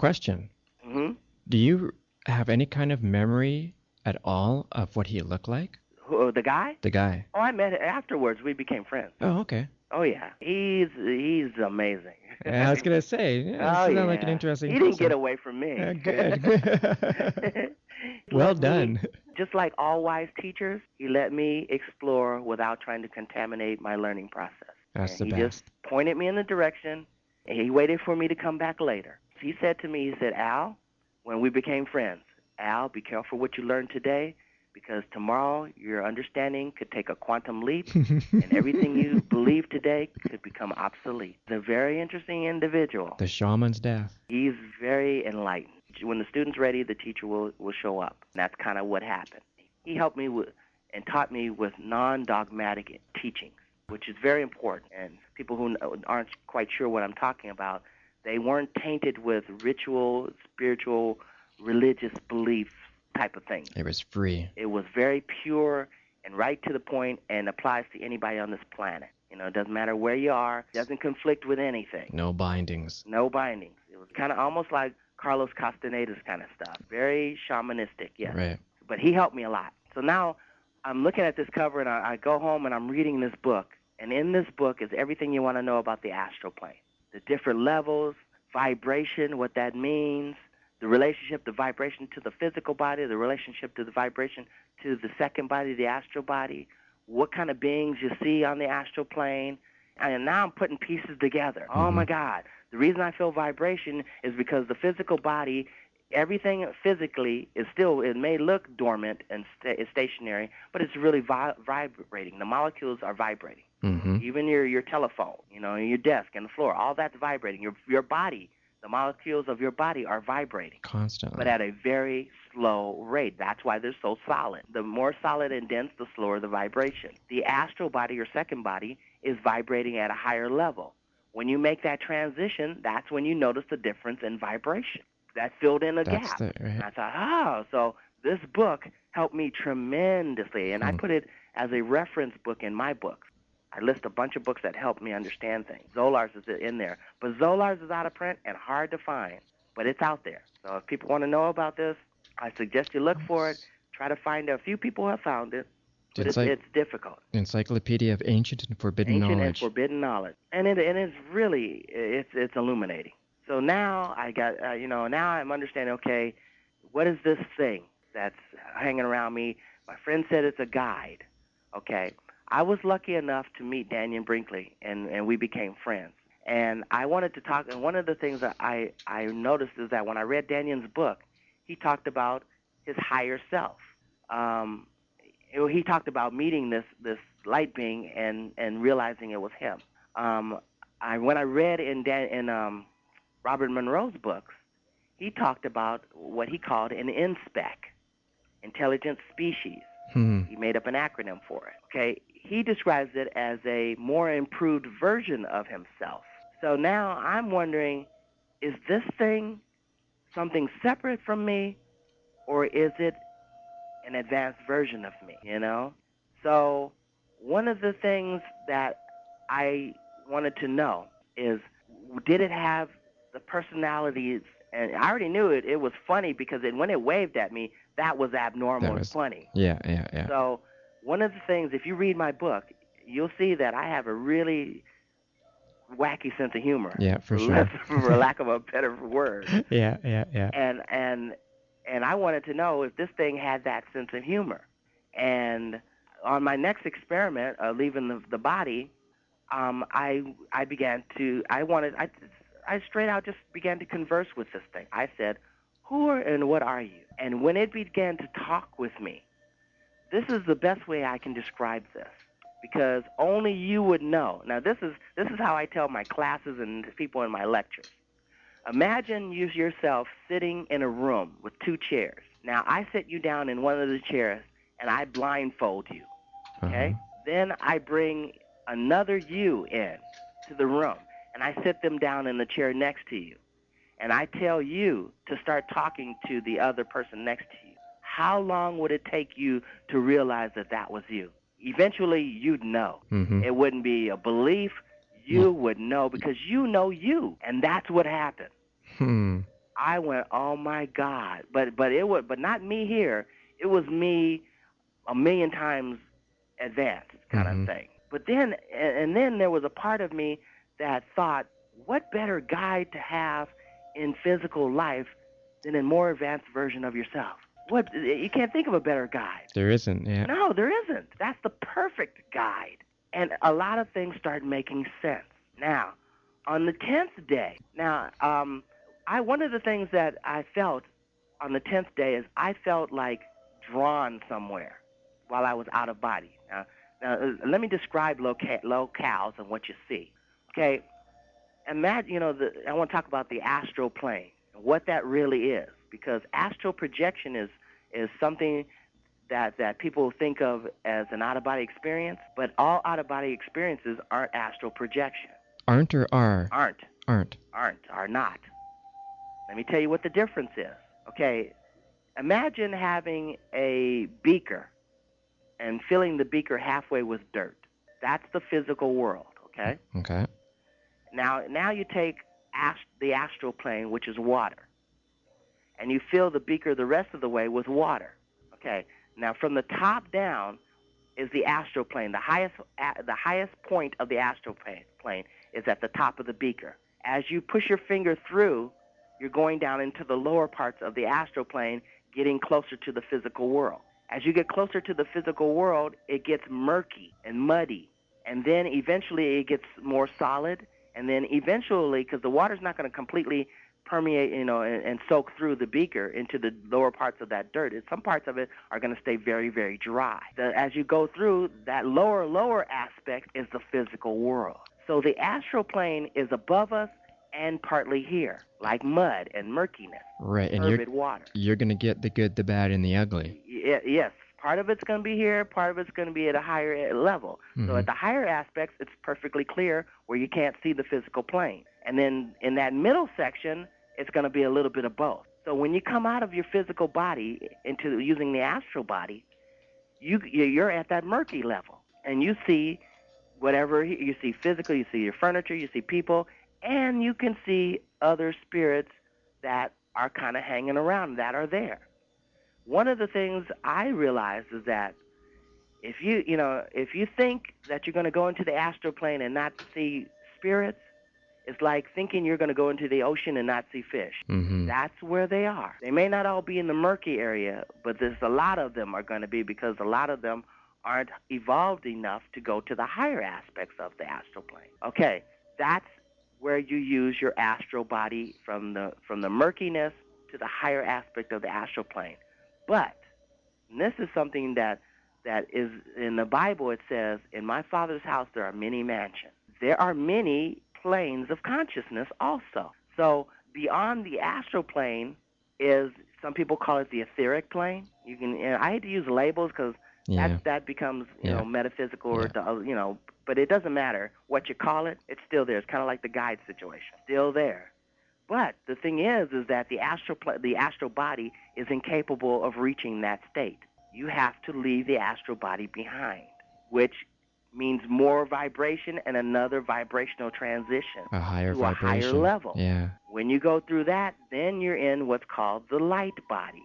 Question. Hmm. Do you have any kind of memory at all of what he looked like? Who, the guy? The guy. Oh, I met him afterwards. We became friends. Oh, okay. Oh yeah, he's amazing. Yeah, I was gonna say, yeah, this Oh sounds like an yeah, interesting he didn't get person. away from me. Good. He Well let me, done. just like all wise teachers, he let me explore without trying to contaminate my learning process. That's And the he just best. pointed me in the direction, and he waited for me to come back later. He said to me, he said, Al, when we became friends, Al, be careful what you learn today, because tomorrow your understanding could take a quantum leap, and everything you believe today could become obsolete. He's a very interesting individual. The shaman's death. He's very enlightened. When the student's ready, the teacher will show up. And that's kind of what happened. He helped me with and taught me with non-dogmatic teachings, which is very important. And people who aren't quite sure what I'm talking about, they weren't tainted with ritual, spiritual, religious beliefs type of things. It was free. It was very pure and right to the point and applies to anybody on this planet. You know, it doesn't matter where you are. It doesn't conflict with anything. No bindings. No bindings. It was kind of almost like Carlos Castaneda's kind of stuff. Very shamanistic, yes. Right. But he helped me a lot. So now I'm looking at this cover, and I go home, and I'm reading this book. And in this book is everything you want to know about the astral plane. The different levels, vibration, what that means, the relationship, the vibration to the physical body, the relationship to the vibration to the second body, the astral body, what kind of beings you see on the astral plane. And now I'm putting pieces together. Oh, my God. The reason I feel vibration is because the physical body, everything physically is still, it may look dormant and stationary, but it's really vibrating. The molecules are vibrating. Even your telephone, you know, your desk and the floor, all that's vibrating. Your body, the molecules of your body are vibrating. Constantly. But at a very slow rate. That's why they're so solid. The more solid and dense, the slower the vibration. The astral body, your second body, is vibrating at a higher level. When you make that transition, that's when you notice the difference in vibration. That filled in a gap. Right. And I thought, oh, so this book helped me tremendously. And I put it as a reference book in my books. I list a bunch of books that help me understand things. Zolar's is in there. But Zolar's is out of print and hard to find. But it's out there. So if people want to know about this, I suggest you look for it. Try to find it. A few people have found it. But it's difficult. Encyclopedia of Ancient and Forbidden Knowledge. Ancient and Forbidden Knowledge. And it's really, it's illuminating. So now I got, now I'm understanding, okay, what is this thing that's hanging around me? My friend said it's a guide. Okay. I was lucky enough to meet Daniel Brinkley, and we became friends. And I wanted to talk, and one of the things that I noticed is that when I read Daniel's book, he talked about his higher self. He talked about meeting this light being and realizing it was him. When I read in Robert Monroe's books, he talked about what he called an inspec, intelligent species. He made up an acronym for it. Okay, he describes it as a more improved version of himself. So now I'm wondering, is this thing something separate from me, or is it an advanced version of me, you know? So one of the things that I wanted to know is, did it have the personalities? And I already knew it. It was funny because when it waved at me, that was abnormal and funny. Yeah. So one of the things, if you read my book, you'll see that I have a really wacky sense of humor. Yeah, for sure. For lack of a better word. Yeah. And I wanted to know if this thing had that sense of humor. And on my next experiment, leaving the body, I straight out just began to converse with this thing. I said, who are and what are you? And when it began to talk with me, this is the best way I can describe this, because only you would know. Now, this is how I tell my classes and people in my lectures. Imagine yourself sitting in a room with two chairs. Now, I sit you down in one of the chairs, and I blindfold you, okay? Then I bring another you in to the room, and I sit them down in the chair next to you, and I tell you to start talking to the other person next to you. How long would it take you to realize that was you? Eventually, you'd know. It wouldn't be a belief. You would know because you know you, and that's what happened. I went, oh my God! But not me here. It was me a million times advanced kind of Mm-hmm. thing. But then, and then there was a part of me that thought, what better guide to have in physical life than a more advanced version of yourself? What, you can't think of a better guide. There isn't, yeah. No, there isn't. That's the perfect guide. And a lot of things start making sense. Now, on the 10th day, one of the things that I felt on the 10th day is I felt like drawn somewhere while I was out of body. Let me describe locales and what you see. Okay, imagine, I want to talk about the astral plane and what that really is, because astral projection is something that people think of as an out-of-body experience, but all out-of-body experiences aren't astral projection. Aren't or are? Aren't. Aren't. Are not. Let me tell you what the difference is. Okay, imagine having a beaker and filling the beaker halfway with dirt. That's the physical world, okay? Okay. Now you take the astral plane, which is water, and you fill the beaker the rest of the way with water. Okay. Now from the top down is the astral plane. The highest point of the astral plane is at the top of the beaker. As you push your finger through, you're going down into the lower parts of the astral plane, getting closer to the physical world. As you get closer to the physical world, it gets murky and muddy, and then eventually it gets more solid, and then eventually, because the water's not going to completely permeate, and soak through the beaker into the lower parts of that dirt. Some parts of it are going to stay very, very dry. As you go through, that lower aspect is the physical world. So the astral plane is above us and partly here, like mud and murkiness, Right, and turbid water. you're gonna get the good, the bad, and the ugly. Yes, part of it's going to be here, part of it's going to be at a higher level. Mm-hmm. So at the higher aspects, it's perfectly clear where you can't see the physical plane. And then in that middle section, it's going to be a little bit of both. So when you come out of your physical body into using the astral body, you're at that murky level, and you see whatever you see physical. You see your furniture, you see people, and you can see other spirits that are kind of hanging around, that are there. One of the things I realized is that if you think that you're going to go into the astral plane and not see spirits, it's like thinking you're going to go into the ocean and not see fish. Mm-hmm. That's where they are. They may not all be in the murky area, but there's a lot of them are going to be, because a lot of them aren't evolved enough to go to the higher aspects of the astral plane. Okay, that's where you use your astral body from the murkiness to the higher aspect of the astral plane. But, and this is something that is in the Bible, it says, in my Father's house there are many mansions. There are many planes of consciousness also. So beyond the astral plane is, some people call it the etheric plane. You can, and I hate to use labels because that becomes metaphysical or but it doesn't matter what you call it. It's still there. It's kind of like the guide situation, still there. But the thing is that the astral body is incapable of reaching that state. You have to leave the astral body behind, which means more vibration and another vibrational transition a higher to vibration. a higher level. Yeah. When you go through that, then you're in what's called the light body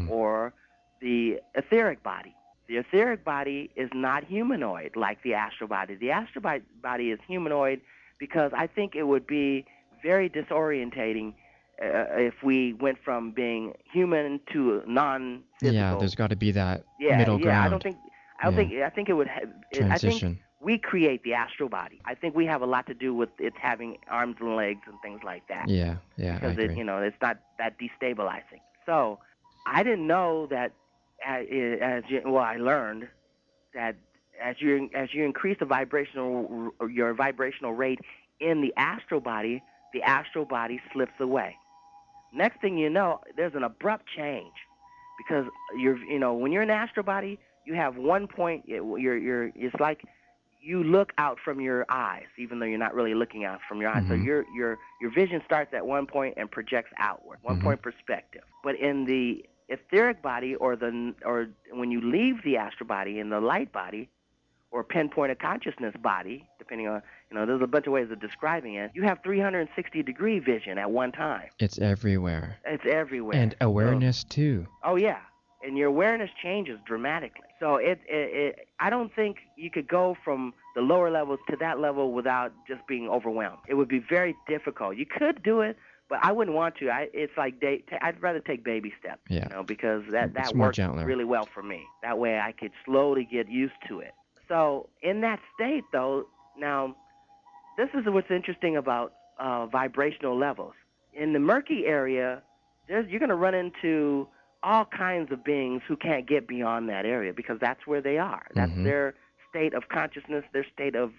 or the etheric body. The etheric body is not humanoid like the astral body. The astral body is humanoid because I think it would be very disorientating if we went from being human to non-physical. Yeah, there's got to be that middle ground. I think it would transition. I think we create the astral body. I think we have a lot to do with it having arms and legs and things like that. Yeah, because I agree. it's not that destabilizing. So I didn't know that. I learned that as you increase your vibrational rate in the astral body slips away. Next thing you know, there's an abrupt change, because when you're in the astral body, you have one point. It's like you look out from your eyes, even though you're not really looking out from your eyes. Mm-hmm. So your vision starts at one point and projects outward, one point perspective. But in the etheric body, or when you leave the astral body in the light body, or pinpoint of consciousness body, depending on There's a bunch of ways of describing it. You have 360-degree vision at one time. It's everywhere. It's everywhere. And awareness too. Oh yeah, and your awareness changes dramatically. So I don't think you could go from the lower levels to that level without just being overwhelmed. It would be very difficult. You could do it, but I wouldn't want to. It's like I'd rather take baby steps. Yeah. Because that works gentler. really well for me. That way I could slowly get used to it. So in that state, though, now this is what's interesting about vibrational levels. In the murky area, you're going to run into all kinds of beings who can't get beyond that area because that's where they are. That's their state of consciousness, their state of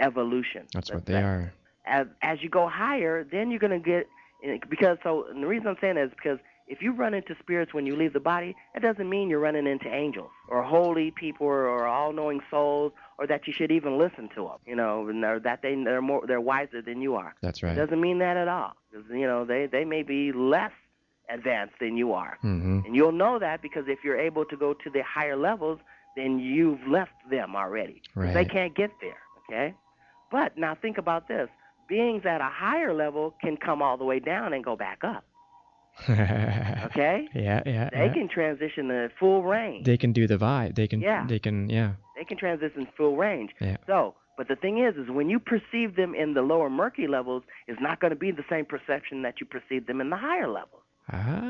evolution. That's what they are. As you go higher, then you're going to get, and the reason I'm saying that is because if you run into spirits when you leave the body, that doesn't mean you're running into angels or holy people or all-knowing souls or that you should even listen to them, or that they're wiser than you are. That's right. It doesn't mean that at all because, they may be less advanced than you are. Mm-hmm. And you'll know that because if you're able to go to the higher levels, then you've left them already. Right. They can't get there, okay? But now think about this. Beings at a higher level can come all the way down and go back up. Okay? Yeah. They can transition to full range. They can do the vibe. They can, yeah. They can transition full range. Yeah. So, but the thing is when you perceive them in the lower murky levels, it's not going to be the same perception that you perceive them in the higher levels.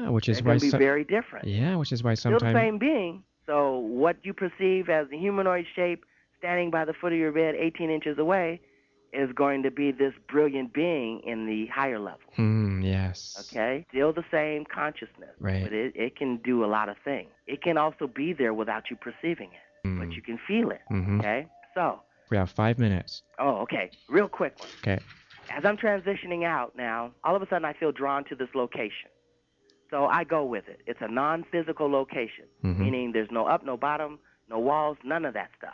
Which is They're why going to be very different. Yeah, which is why sometimes still the same being. So what you perceive as a humanoid shape standing by the foot of your bed 18 inches away is going to be this brilliant being in the higher level. Yes. Okay? Still the same consciousness. Right. But it can do a lot of things. It can also be there without you perceiving it. But you can feel it. Okay? So. We have 5 minutes. Oh, okay. Real quick one. Okay. As I'm transitioning out now, all of a sudden I feel drawn to this location. So I go with it. It's a non-physical location, meaning there's no up, no bottom, no walls, none of that stuff.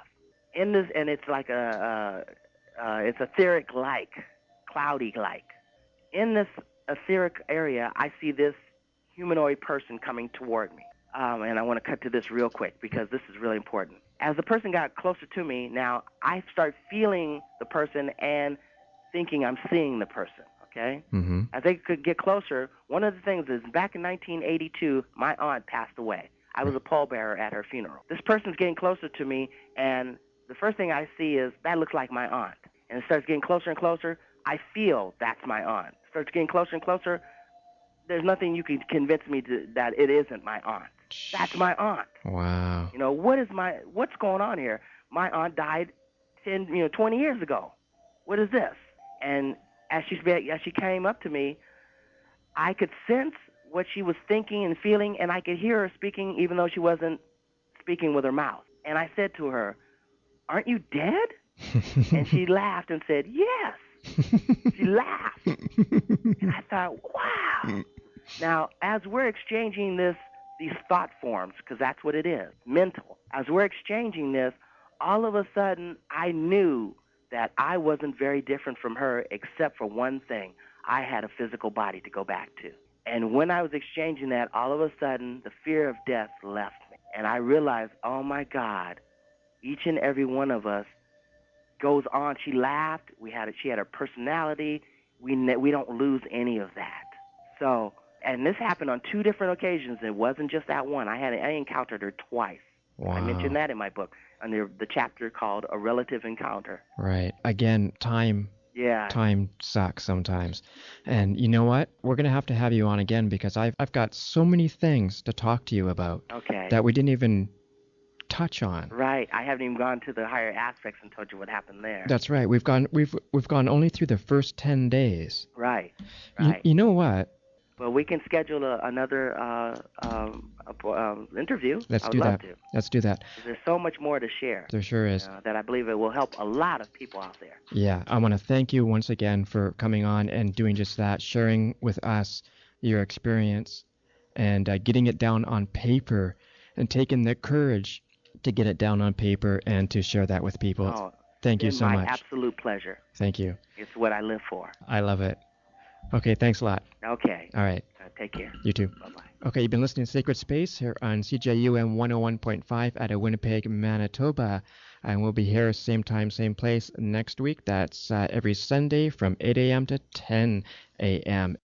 And it's like it's etheric-like, cloudy-like. In this etheric area, I see this humanoid person coming toward me. And I want to cut to this real quick because this is really important. As the person got closer to me, now I start feeling the person and thinking I'm seeing the person. Okay? As they could get closer, one of the things is back in 1982, my aunt passed away. I was a pallbearer at her funeral. This person's getting closer to me, and the first thing I see is that looks like my aunt. And it starts getting closer and closer. I feel that's my aunt. It starts getting closer and closer. There's nothing you can convince me that it isn't my aunt. That's my aunt. Wow. What's going on here? My aunt died 20 years ago. What is this? And as she came up to me, I could sense what she was thinking and feeling, and I could hear her speaking even though she wasn't speaking with her mouth. And I said to her, "Aren't you dead?" And she laughed and said, "Yes." She laughed. And I thought, wow. Now, as we're exchanging these thought forms, because that's what it is, mental, as we're exchanging this, all of a sudden I knew that I wasn't very different from her except for one thing. I had a physical body to go back to. And when I was exchanging that, all of a sudden the fear of death left me. And I realized, oh my God, each and every one of us goes on. She laughed. She had her personality. We don't lose any of that. So, and this happened on 2 different occasions. It wasn't just that one. I encountered her twice. Wow. I mentioned that in my book under the chapter called A Relative Encounter. Right. Again, time. Yeah. Time sucks sometimes. And you know what? We're going to have you on again because I've got so many things to talk to you about. Okay. That we didn't even touch on. Right. I haven't even gone to the higher aspects and told you what happened there. That's right. We've gone only through the first 10 days. Right. You know what? Well, we can schedule another interview. Let's do that. Let's do that. There's so much more to share. There sure is. That I believe it will help a lot of people out there. Yeah, I want to thank you once again for coming on and doing just that, sharing with us your experience and getting it down on paper and taking the courage to get it down on paper and to share that with people. Oh, thank you so much. It's my absolute pleasure. Thank you. It's what I live for. I love it. Okay, thanks a lot. Okay. All right. Take care. You too. Bye-bye. Okay, you've been listening to Sacred Space here on CJUM 101.5 out of Winnipeg, Manitoba. And we'll be here same time, same place next week. That's every Sunday from 8 a.m. to 10 a.m.